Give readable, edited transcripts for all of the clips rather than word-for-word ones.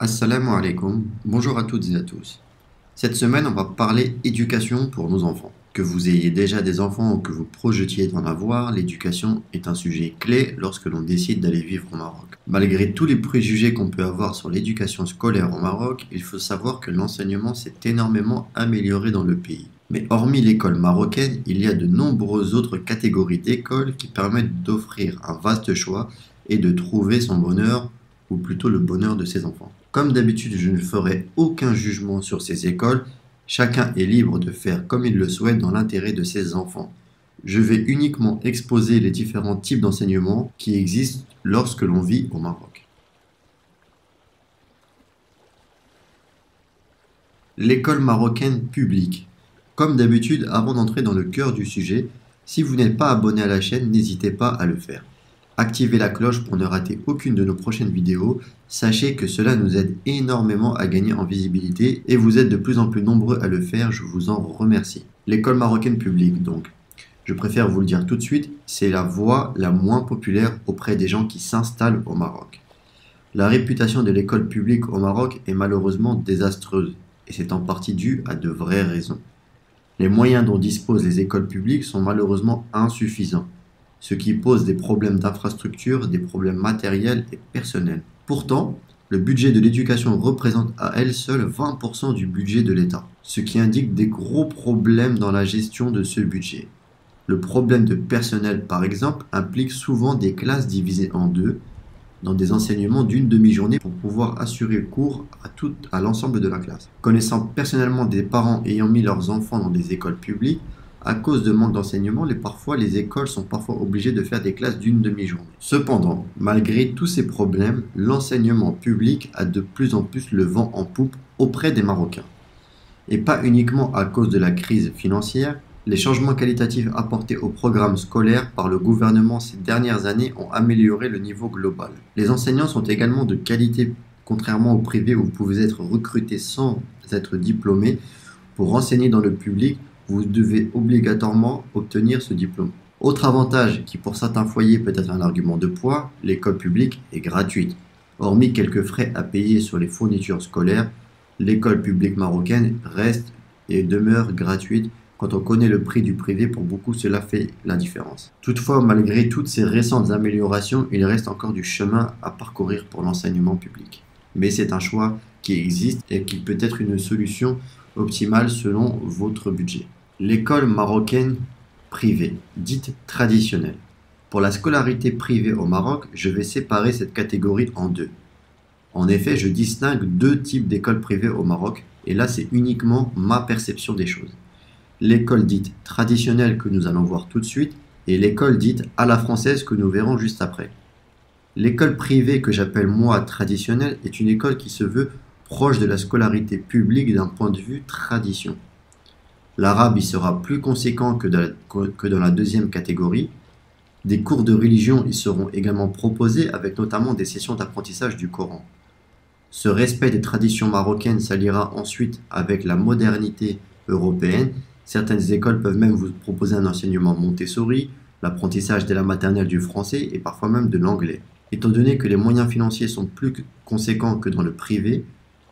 Assalamu alaikum, bonjour à toutes et à tous. Cette semaine, on va parler éducation pour nos enfants. Que vous ayez déjà des enfants ou que vous projetiez d'en avoir, l'éducation est un sujet clé lorsque l'on décide d'aller vivre au Maroc. Malgré tous les préjugés qu'on peut avoir sur l'éducation scolaire au Maroc, il faut savoir que l'enseignement s'est énormément amélioré dans le pays. Mais hormis l'école marocaine, il y a de nombreuses autres catégories d'écoles qui permettent d'offrir un vaste choix et de trouver son bonheur, ou plutôt le bonheur de ses enfants. Comme d'habitude, je ne ferai aucun jugement sur ces écoles, chacun est libre de faire comme il le souhaite dans l'intérêt de ses enfants. Je vais uniquement exposer les différents types d'enseignements qui existent lorsque l'on vit au Maroc. L'école marocaine publique. Comme d'habitude, avant d'entrer dans le cœur du sujet, si vous n'êtes pas abonné à la chaîne, n'hésitez pas à le faire. Activez la cloche pour ne rater aucune de nos prochaines vidéos. Sachez que cela nous aide énormément à gagner en visibilité et vous êtes de plus en plus nombreux à le faire, je vous en remercie. L'école marocaine publique donc. Je préfère vous le dire tout de suite, c'est la voie la moins populaire auprès des gens qui s'installent au Maroc. La réputation de l'école publique au Maroc est malheureusement désastreuse et c'est en partie dû à de vraies raisons. Les moyens dont disposent les écoles publiques sont malheureusement insuffisants, ce qui pose des problèmes d'infrastructure, des problèmes matériels et personnels. Pourtant, le budget de l'éducation représente à elle seule 20% du budget de l'État, ce qui indique des gros problèmes dans la gestion de ce budget. Le problème de personnel, par exemple, implique souvent des classes divisées en deux, dans des enseignements d'une demi-journée pour pouvoir assurer cours à l'ensemble de la classe. Connaissant personnellement des parents ayant mis leurs enfants dans des écoles publiques, à cause de manque d'enseignement, les écoles sont parfois obligées de faire des classes d'une demi-journée. Cependant, malgré tous ces problèmes, l'enseignement public a de plus en plus le vent en poupe auprès des Marocains. Et pas uniquement à cause de la crise financière, les changements qualitatifs apportés au programme scolaire par le gouvernement ces dernières années ont amélioré le niveau global. Les enseignants sont également de qualité, contrairement au privé où vous pouvez être recruté sans être diplômé. Pour enseigner dans le public, vous devez obligatoirement obtenir ce diplôme. Autre avantage qui pour certains foyers peut être un argument de poids, l'école publique est gratuite. Hormis quelques frais à payer sur les fournitures scolaires, l'école publique marocaine reste et demeure gratuite. Quand on connaît le prix du privé, pour beaucoup cela fait la différence. Toutefois, malgré toutes ces récentes améliorations, il reste encore du chemin à parcourir pour l'enseignement public. Mais c'est un choix qui existe et qui peut être une solution optimale selon votre budget. L'école marocaine privée, dite traditionnelle. Pour la scolarité privée au Maroc, je vais séparer cette catégorie en deux. En effet, je distingue deux types d'écoles privées au Maroc, et là c'est uniquement ma perception des choses. L'école dite traditionnelle que nous allons voir tout de suite, et l'école dite à la française que nous verrons juste après. L'école privée que j'appelle moi traditionnelle est une école qui se veut proche de la scolarité publique d'un point de vue tradition. L'arabe y sera plus conséquent que dans la deuxième catégorie. Des cours de religion y seront également proposés avec notamment des sessions d'apprentissage du Coran. Ce respect des traditions marocaines s'alliera ensuite avec la modernité européenne. Certaines écoles peuvent même vous proposer un enseignement Montessori, l'apprentissage dès la maternelle du français et parfois même de l'anglais. Étant donné que les moyens financiers sont plus conséquents que dans le privé,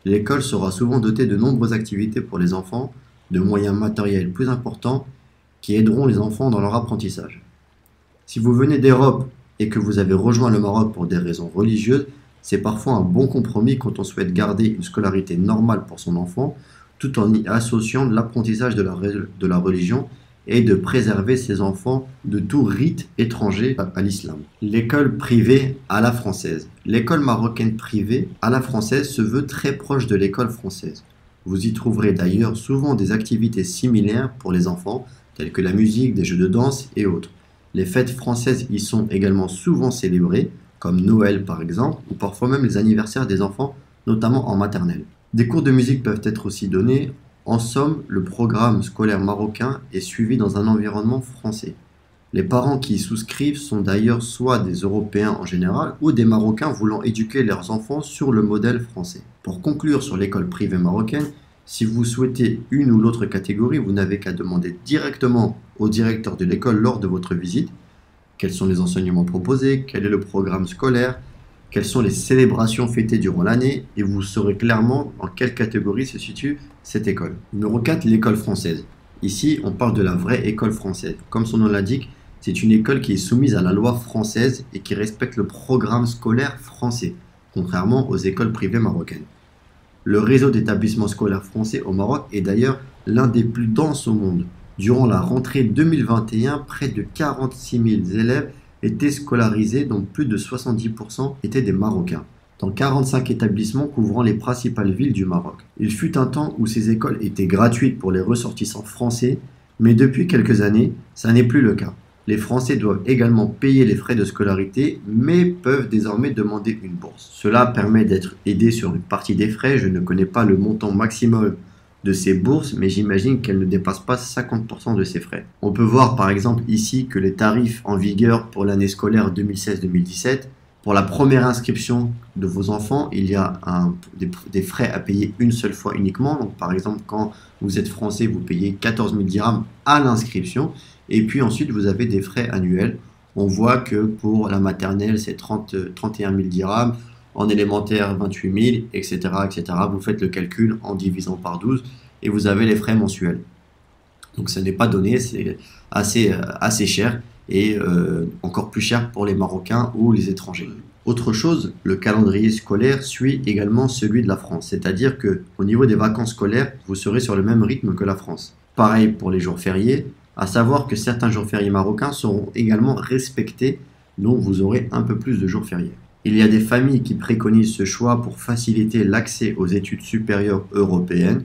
l'école sera souvent dotée de nombreuses activités pour les enfants, de moyens matériels plus importants qui aideront les enfants dans leur apprentissage. Si vous venez d'Europe et que vous avez rejoint le Maroc pour des raisons religieuses, c'est parfois un bon compromis quand on souhaite garder une scolarité normale pour son enfant, tout en y associant l'apprentissage de la religion et de préserver ses enfants de tout rite étranger à l'islam. L'école privée à la française. L'école marocaine privée à la française se veut très proche de l'école française. Vous y trouverez d'ailleurs souvent des activités similaires pour les enfants, telles que la musique, des jeux de danse et autres. Les fêtes françaises y sont également souvent célébrées, comme Noël par exemple, ou parfois même les anniversaires des enfants, notamment en maternelle. Des cours de musique peuvent être aussi donnés. En somme, le programme scolaire marocain est suivi dans un environnement français. Les parents qui y souscrivent sont d'ailleurs soit des Européens en général ou des Marocains voulant éduquer leurs enfants sur le modèle français. Pour conclure sur l'école privée marocaine, si vous souhaitez une ou l'autre catégorie, vous n'avez qu'à demander directement au directeur de l'école lors de votre visite quels sont les enseignements proposés, quel est le programme scolaire, quelles sont les célébrations fêtées durant l'année et vous saurez clairement dans quelle catégorie se situe cette école. Numéro 4, l'école française. Ici, on parle de la vraie école française. Comme son nom l'indique, c'est une école qui est soumise à la loi française et qui respecte le programme scolaire français, contrairement aux écoles privées marocaines. Le réseau d'établissements scolaires français au Maroc est d'ailleurs l'un des plus denses au monde. Durant la rentrée 2021, près de 46 000 élèves étaient scolarisés, dont plus de 70% étaient des Marocains, dans 45 établissements couvrant les principales villes du Maroc. Il fut un temps où ces écoles étaient gratuites pour les ressortissants français, mais depuis quelques années, ça n'est plus le cas. Les Français doivent également payer les frais de scolarité, mais peuvent désormais demander une bourse. Cela permet d'être aidé sur une partie des frais. Je ne connais pas le montant maximum de ces bourses, mais j'imagine qu'elles ne dépassent pas 50% de ces frais. On peut voir par exemple ici que les tarifs en vigueur pour l'année scolaire 2016-2017, pour la première inscription de vos enfants, il y a des frais à payer une seule fois uniquement. Donc, par exemple, quand vous êtes français, vous payez 14 000 dirhams à l'inscription. Et puis ensuite, vous avez des frais annuels. On voit que pour la maternelle, c'est 31 000 dirhams. En élémentaire, 28 000, etc., etc. Vous faites le calcul en divisant par 12 et vous avez les frais mensuels. Donc, ce n'est pas donné, c'est assez cher. Et encore plus cher pour les Marocains ou les étrangers. Autre chose, le calendrier scolaire suit également celui de la France, c'est-à-dire que au niveau des vacances scolaires, vous serez sur le même rythme que la France. Pareil pour les jours fériés, à savoir que certains jours fériés marocains seront également respectés, donc vous aurez un peu plus de jours fériés. Il y a des familles qui préconisent ce choix pour faciliter l'accès aux études supérieures européennes.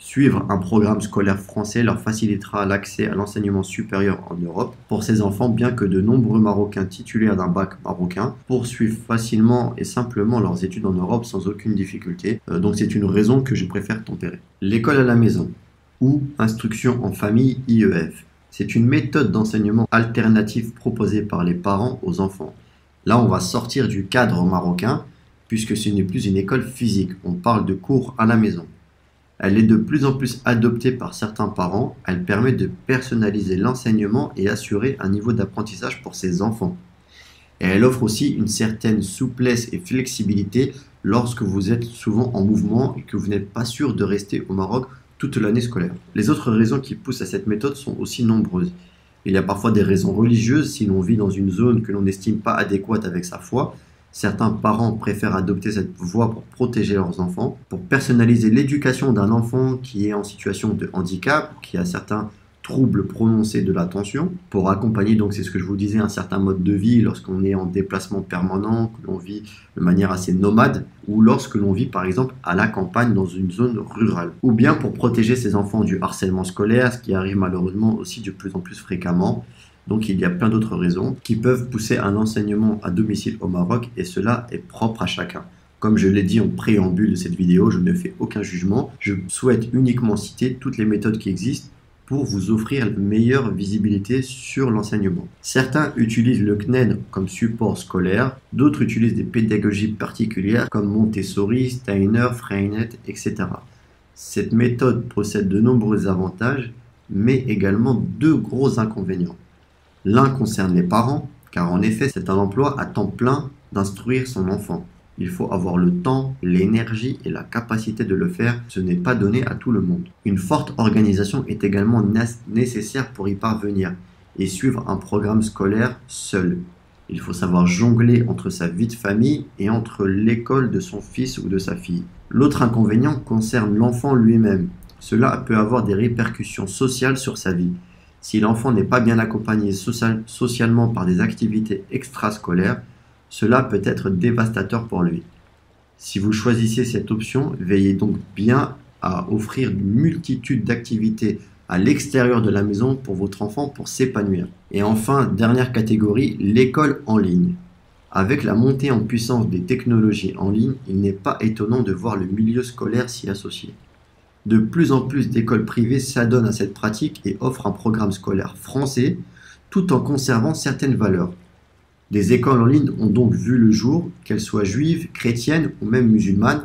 Suivre un programme scolaire français leur facilitera l'accès à l'enseignement supérieur en Europe pour ces enfants, bien que de nombreux Marocains titulaires d'un bac marocain poursuivent facilement et simplement leurs études en Europe sans aucune difficulté. Donc c'est une raison que je préfère tempérer. L'école à la maison ou instruction en famille IEF. C'est une méthode d'enseignement alternative proposée par les parents aux enfants. Là, on va sortir du cadre marocain puisque ce n'est plus une école physique. On parle de cours à la maison. Elle est de plus en plus adoptée par certains parents. Elle permet de personnaliser l'enseignement et assurer un niveau d'apprentissage pour ses enfants. Et elle offre aussi une certaine souplesse et flexibilité lorsque vous êtes souvent en mouvement et que vous n'êtes pas sûr de rester au Maroc toute l'année scolaire. Les autres raisons qui poussent à cette méthode sont aussi nombreuses. Il y a parfois des raisons religieuses si l'on vit dans une zone que l'on n'estime pas adéquate avec sa foi. Certains parents préfèrent adopter cette voie pour protéger leurs enfants, pour personnaliser l'éducation d'un enfant qui est en situation de handicap, qui a certains troubles prononcés de l'attention, pour accompagner, donc c'est ce que je vous disais, un certain mode de vie lorsqu'on est en déplacement permanent, que l'on vit de manière assez nomade, ou lorsque l'on vit par exemple à la campagne dans une zone rurale. Ou bien pour protéger ses enfants du harcèlement scolaire, ce qui arrive malheureusement aussi de plus en plus fréquemment. Donc il y a plein d'autres raisons qui peuvent pousser un enseignement à domicile au Maroc et cela est propre à chacun. Comme je l'ai dit en préambule de cette vidéo, je ne fais aucun jugement. Je souhaite uniquement citer toutes les méthodes qui existent pour vous offrir une meilleure visibilité sur l'enseignement. Certains utilisent le CNED comme support scolaire, d'autres utilisent des pédagogies particulières comme Montessori, Steiner, Freinet, etc. Cette méthode possède de nombreux avantages, mais également deux gros inconvénients. L'un concerne les parents, car en effet, c'est un emploi à temps plein d'instruire son enfant. Il faut avoir le temps, l'énergie et la capacité de le faire. Ce n'est pas donné à tout le monde. Une forte organisation est également nécessaire pour y parvenir et suivre un programme scolaire seul. Il faut savoir jongler entre sa vie de famille et entre l'école de son fils ou de sa fille. L'autre inconvénient concerne l'enfant lui-même. Cela peut avoir des répercussions sociales sur sa vie. Si l'enfant n'est pas bien accompagné socialement par des activités extrascolaires, cela peut être dévastateur pour lui. Si vous choisissez cette option, veillez donc bien à offrir une multitude d'activités à l'extérieur de la maison pour votre enfant pour s'épanouir. Et enfin, dernière catégorie, l'école en ligne. Avec la montée en puissance des technologies en ligne, il n'est pas étonnant de voir le milieu scolaire s'y associer. De plus en plus d'écoles privées s'adonnent à cette pratique et offrent un programme scolaire français tout en conservant certaines valeurs. Des écoles en ligne ont donc vu le jour, qu'elles soient juives, chrétiennes ou même musulmanes.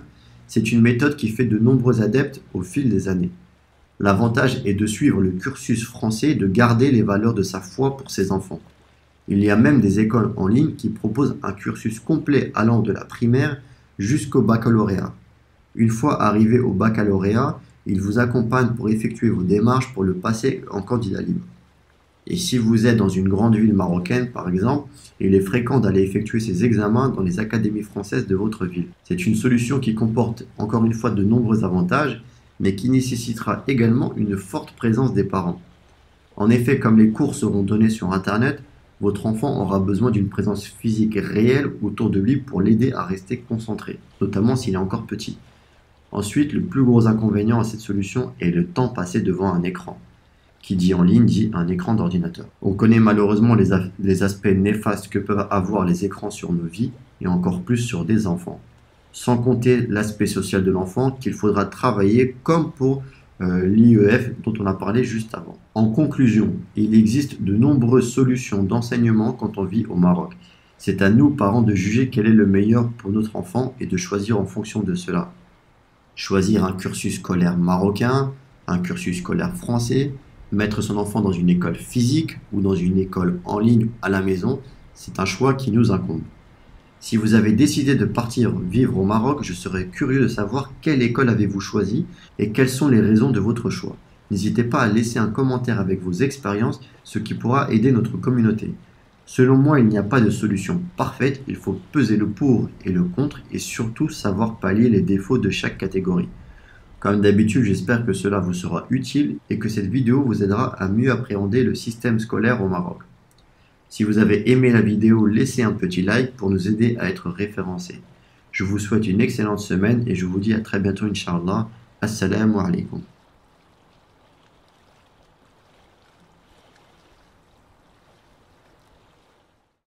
C'est une méthode qui fait de nombreux adeptes au fil des années. L'avantage est de suivre le cursus français et de garder les valeurs de sa foi pour ses enfants. Il y a même des écoles en ligne qui proposent un cursus complet allant de la primaire jusqu'au baccalauréat. Une fois arrivé au baccalauréat, ils vous accompagnent pour effectuer vos démarches pour le passer en candidat libre. Et si vous êtes dans une grande ville marocaine, par exemple, il est fréquent d'aller effectuer ces examens dans les académies françaises de votre ville. C'est une solution qui comporte encore une fois de nombreux avantages, mais qui nécessitera également une forte présence des parents. En effet, comme les cours seront donnés sur Internet, votre enfant aura besoin d'une présence physique réelle autour de lui pour l'aider à rester concentré, notamment s'il est encore petit. Ensuite, le plus gros inconvénient à cette solution est le temps passé devant un écran. Qui dit en ligne dit un écran d'ordinateur. On connaît malheureusement les aspects néfastes que peuvent avoir les écrans sur nos vies et encore plus sur des enfants. Sans compter l'aspect social de l'enfant qu'il faudra travailler comme pour l'IEF dont on a parlé juste avant. En conclusion, il existe de nombreuses solutions d'enseignement quand on vit au Maroc. C'est à nous, parents, de juger quel est le meilleur pour notre enfant et de choisir en fonction de cela. Choisir un cursus scolaire marocain, un cursus scolaire français, mettre son enfant dans une école physique ou dans une école en ligne à la maison, c'est un choix qui nous incombe. Si vous avez décidé de partir vivre au Maroc, je serais curieux de savoir quelle école avez-vous choisi et quelles sont les raisons de votre choix. N'hésitez pas à laisser un commentaire avec vos expériences, ce qui pourra aider notre communauté. Selon moi, il n'y a pas de solution parfaite, il faut peser le pour et le contre et surtout savoir pallier les défauts de chaque catégorie. Comme d'habitude, j'espère que cela vous sera utile et que cette vidéo vous aidera à mieux appréhender le système scolaire au Maroc. Si vous avez aimé la vidéo, laissez un petit like pour nous aider à être référencés. Je vous souhaite une excellente semaine et je vous dis à très bientôt, Inch'Allah. Assalamu alaikum.